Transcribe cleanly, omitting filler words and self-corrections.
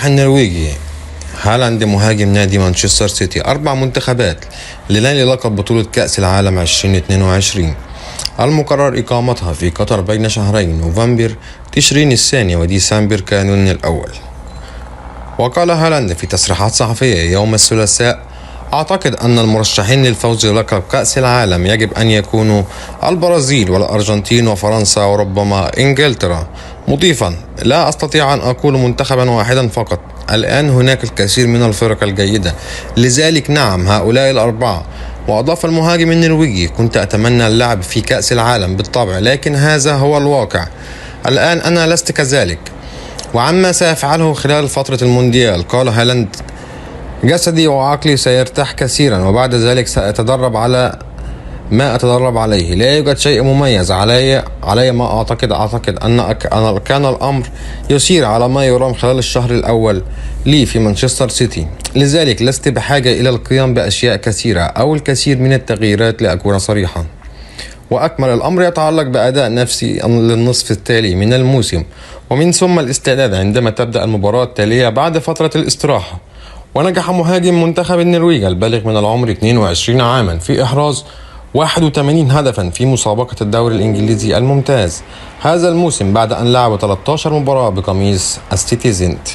النرويجي هالاند مهاجم نادي مانشستر سيتي 4 منتخبات لنيل لقب بطولة كأس العالم 2022 المقرر إقامتها في قطر بين شهرين نوفمبر تشرين الثاني وديسمبر كانون الأول. وقال هالاند في تصريحات صحفية يوم الثلاثاء: أعتقد أن المرشحين للفوز بلقب كأس العالم يجب أن يكونوا البرازيل والأرجنتين وفرنسا وربما إنجلترا، مضيفا: لا أستطيع أن أقول منتخبا واحدا فقط، الآن هناك الكثير من الفرق الجيدة، لذلك نعم هؤلاء الأربعة. وأضاف المهاجم النرويجي: كنت أتمنى اللعب في كأس العالم بالطبع، لكن هذا هو الواقع، الآن أنا لست كذلك. وعما سيفعله خلال فترة المونديال قال هالاند: جسدي وعقلي سيرتاح كثيرا، وبعد ذلك سأتدرب على ما أتدرب عليه، لا يوجد شيء مميز علي ما أعتقد أن كان الأمر يسير على ما يرام خلال الشهر الأول لي في مانشستر سيتي، لذلك لست بحاجة إلى القيام بأشياء كثيرة أو الكثير من التغييرات لأكون صريحا. وأكمل الأمر يتعلق بأداء نفسي للنصف التالي من الموسم، ومن ثم الاستعداد عندما تبدأ المباراة التالية بعد فترة الاستراحة. ونجح مهاجم منتخب النرويج البالغ من العمر 22 عاما في إحراز 81 هدفا في مسابقة الدوري الإنجليزي الممتاز هذا الموسم بعد أن لعب 13 مباراة بقميص السيتيزنت.